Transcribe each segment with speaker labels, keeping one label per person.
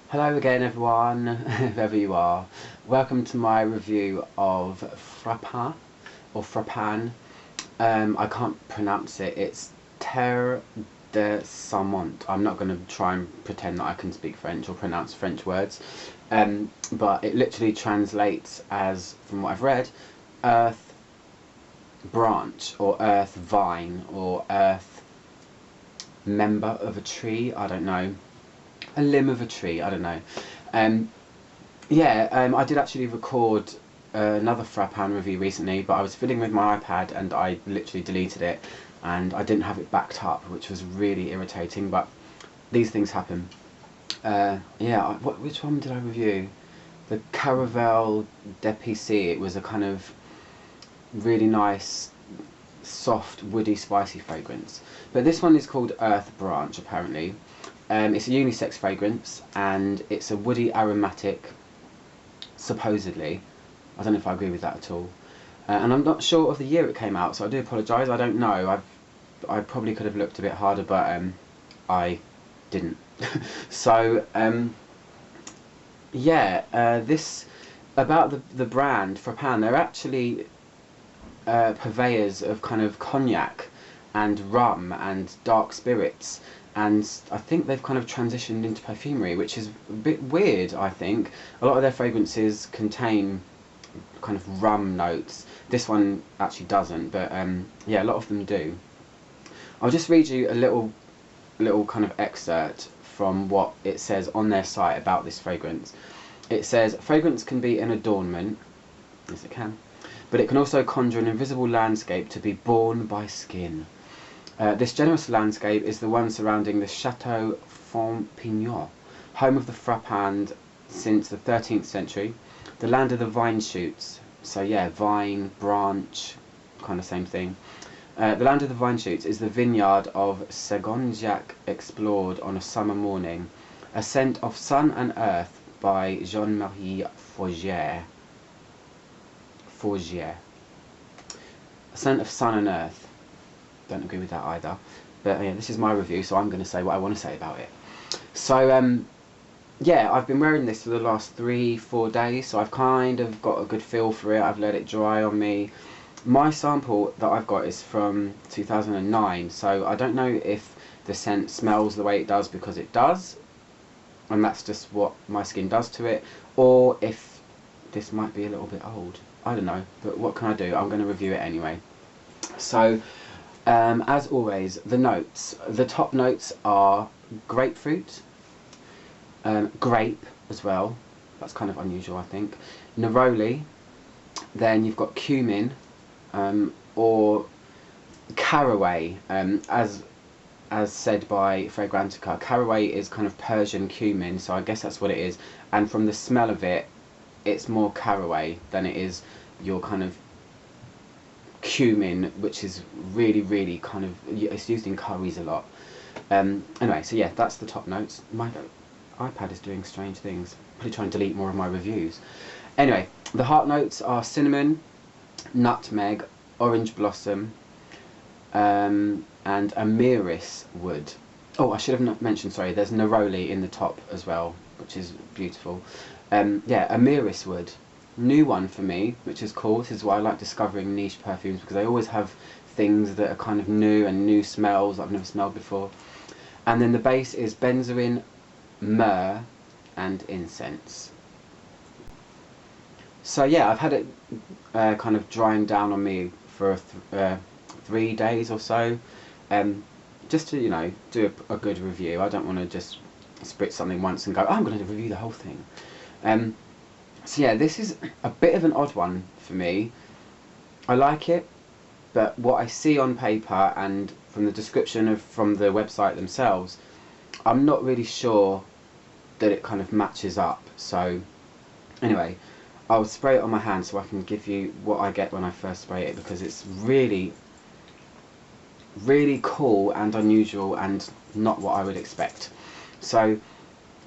Speaker 1: Hello again everyone, whoever you are. Welcome to my review of Frapin, or Frapin. I can't pronounce it. It's Terre de Sarment. I'm not going to try and pretend that I can speak French or pronounce French words. But it literally translates as, from what I've read, earth branch, or earth vine, or earth member of a tree. I don't know. A limb of a tree, I don't know. I did actually record another Frapin review recently, but I was fiddling with my iPad and I literally deleted it and I didn't have it backed up, which was really irritating, but these things happen. Which one did I review? The Caravelle d'Épicé. It was a kind of really nice, soft, woody, spicy fragrance. But this one is called Earth Branch, apparently. It's a unisex fragrance and it's a woody aromatic, supposedly. I don't know if I agree with that at all. And I'm not sure of the year it came out, so I do apologise. I don't know. I probably could have looked a bit harder, but I didn't. So this about the brand Frapin. They're actually purveyors of kind of cognac and rum and dark spirits. And I think they've kind of transitioned into perfumery, which is a bit weird, I think. A lot of their fragrances contain kind of rum notes. This one actually doesn't, but yeah, a lot of them do. I'll just read you a little kind of excerpt from what it says on their site about this fragrance. It says, fragrance can be an adornment, yes it can, but it can also conjure an invisible landscape to be borne by skin. This generous landscape is the one surrounding the Chateau Fontpignon, home of the Frapin since the 13th century, the land of the vine shoots. So yeah, vine, branch, kind of same thing. The land of the vine shoots is the vineyard of Segonjac explored on a summer morning, a scent of sun and earth by Jean-Marie Fougère. A scent of sun and earth. Don't agree with that either, but yeah, this is my review, so I'm going to say what I want to say about it. So yeah, I've been wearing this for the last 3-4 days, so I've kind of got a good feel for it. I've let it dry on me. My sample that I've got is from 2009, so I don't know if the scent smells the way it does because it does, and that's just what my skin does to it, or if this might be a little bit old. I don't know, but what can I do? I'm going to review it anyway. So as always, the notes. The top notes are grapefruit, grape as well, that's kind of unusual I think, neroli, then you've got cumin, or caraway, as said by Fragrantica. Caraway is kind of Persian cumin, so I guess that's what it is, and from the smell of it, it's more caraway than it is your kind of cumin, which is really kind of, it's used in curries a lot. Anyway, so yeah, that's the top notes. My iPad is doing strange things. Probably trying to delete more of my reviews. Anyway, the heart notes are cinnamon, nutmeg, orange blossom, and amyris wood. Oh, I should have mentioned, sorry, there's neroli in the top as well, which is beautiful. Yeah, amyris wood. New one for me, which is cool. This is why I like discovering niche perfumes, because they always have things that are kind of new and new smells I've never smelled before. And then the base is benzoin, myrrh and incense. So yeah, I've had it kind of drying down on me for 3 days or so, just to, you know, do a good review. I don't want to just spritz something once and go, oh, I'm going to review the whole thing. So yeah, this is a bit of an odd one for me. I like it, but what I see on paper and from the description from the website themselves, I'm not really sure that it kind of matches up. So anyway, I'll spray it on my hand so I can give you what I get when I first spray it, because it's really cool and unusual and not what I would expect. So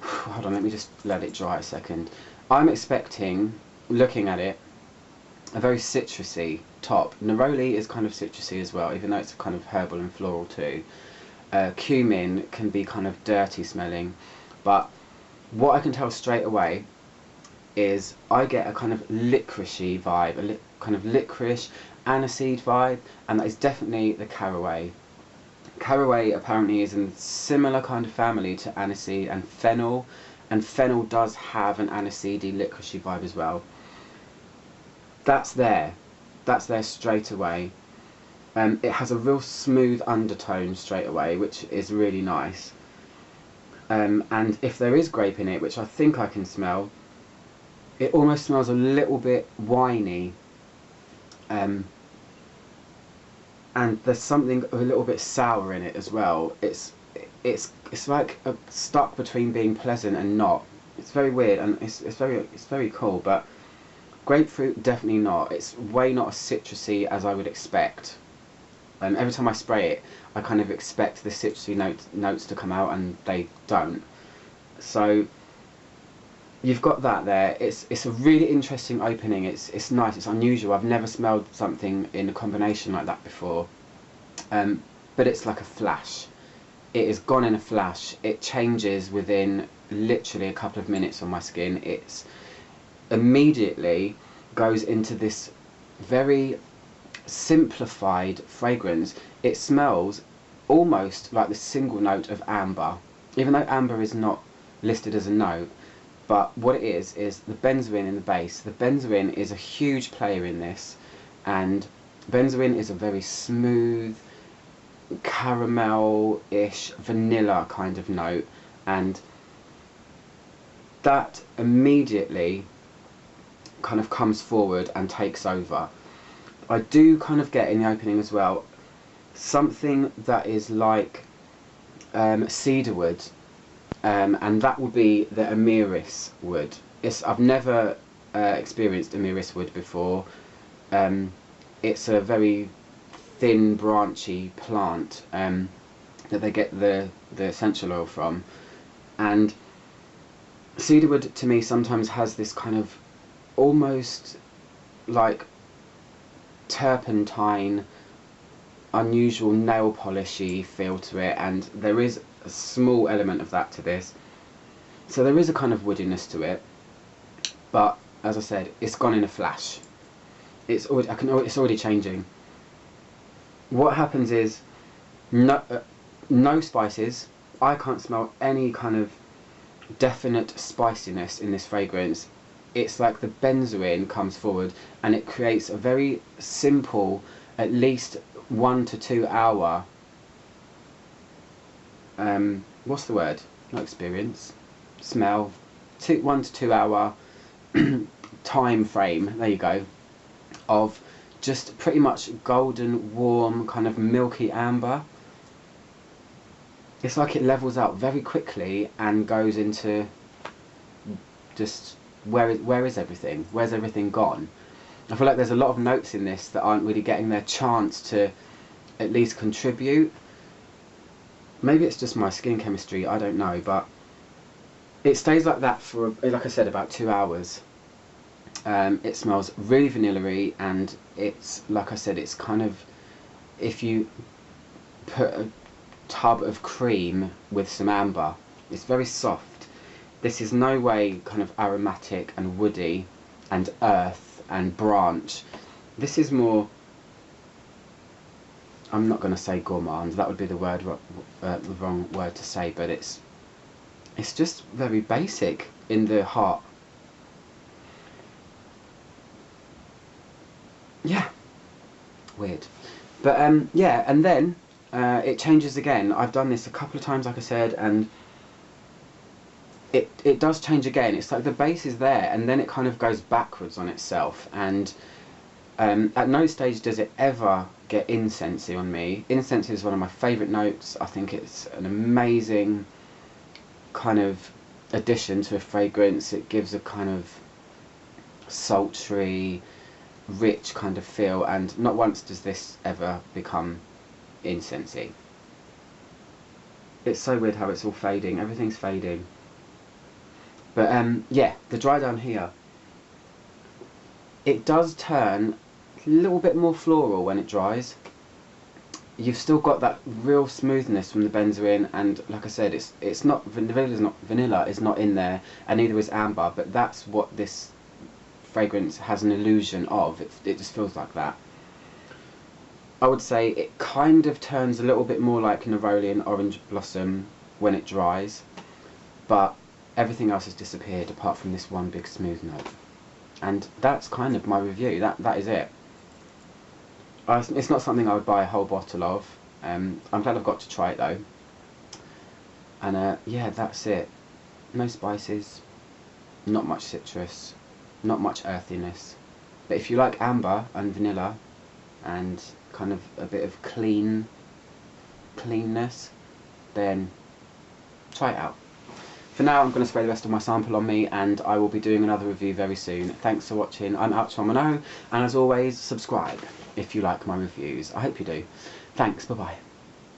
Speaker 1: hold on, let me just let it dry a second. I'm expecting, looking at it, a very citrusy top. Neroli is kind of citrusy as well, even though it's kind of herbal and floral too. Cumin can be kind of dirty smelling, but what I can tell straight away is I get a kind of licoricey vibe, kind of licorice aniseed vibe, and that is definitely the caraway. Caraway apparently is in a similar kind of family to aniseed and fennel does have an aniseedy licoricey vibe as well. That's there straight away. It has a real smooth undertone straight away, which is really nice. And if there is grape in it, which I think I can smell, it almost smells a little bit winey. And there's something a little bit sour in it as well. It's like stuck between being pleasant and not. It's very weird, and it's very cool. But grapefruit, definitely not. It's way not as citrusy as I would expect. Every time I spray it, I kind of expect the citrusy notes to come out, and they don't. So you've got that there. It's a really interesting opening. It's nice. It's unusual. I've never smelled something in a combination like that before. But it's like a flash. It is gone in a flash. It changes within literally a couple of minutes on my skin. It's immediately goes into this very simplified fragrance. It smells almost like the single note of amber, even though amber is not listed as a note. But what it is the benzoin in the base. The benzoin is a huge player in this, and benzoin is a very smooth, caramel-ish, vanilla kind of note, and that immediately kind of comes forward and takes over. I do kind of get in the opening as well something that is like cedarwood, and that would be the Amiris wood. I've never experienced Amiris wood before. It's a very thin, branchy plant that they get the essential oil from, and cedarwood to me sometimes has this kind of almost like turpentine, unusual nail polishy feel to it, and there is a small element of that to this. So there is a kind of woodiness to it, but as I said, it's gone in a flash. It's already changing. What happens is no spices. I can't smell any kind of definite spiciness in this fragrance. It's like the benzoin comes forward and it creates a very simple, at least 1 to 2 hour what's the word? Not experience. Smell. 1 to 2 hour time frame, there you go, of just pretty much golden, warm, kind of milky amber. It's like it levels out very quickly and goes into just where is everything? Where's everything gone? I feel like there's a lot of notes in this that aren't really getting their chance to at least contribute. Maybe it's just my skin chemistry, I don't know, but it stays like that for, like I said, about 2 hours. It smells really vanilla-y, and it's, like I said, it's kind of, if you put a tub of cream with some amber, it's very soft. This is no way kind of aromatic and woody and earth and branch. This is more, I'm not going to say gourmand, that would be the wrong word to say, but it's just very basic in the heart. Yeah, weird. But yeah, and then it changes again. I've done this a couple of times, like I said, and it does change again. It's like the base is there, and then it kind of goes backwards on itself, and at no stage does it ever get incensey on me. Incense is one of my favourite notes. I think it's an amazing kind of addition to a fragrance. It gives a kind of sultry, rich kind of feel, and not once does this ever become incensey. It's so weird how it's all fading. Everything's fading. But yeah, the dry down here, it does turn a little bit more floral when it dries. you've still got that real smoothness from the benzoin, and like I said, it's not vanilla is not in there, and neither is amber, but that's what this fragrance has an illusion of. It just feels like that. I would say it kind of turns a little bit more like Nerolian Orange Blossom when it dries, but everything else has disappeared apart from this one big smooth note. And that's kind of my review. That is it. It's not something I would buy a whole bottle of. I'm glad I've got to try it though. And yeah, that's it. No spices, not much citrus, not much earthiness. But if you like amber and vanilla and kind of a bit of cleanness, then try it out. For now, I'm going to spray the rest of my sample on me, and I will be doing another review very soon. Thanks for watching. I'm Ouchomano, and as always, subscribe if you like my reviews. I hope you do. Thanks, bye bye.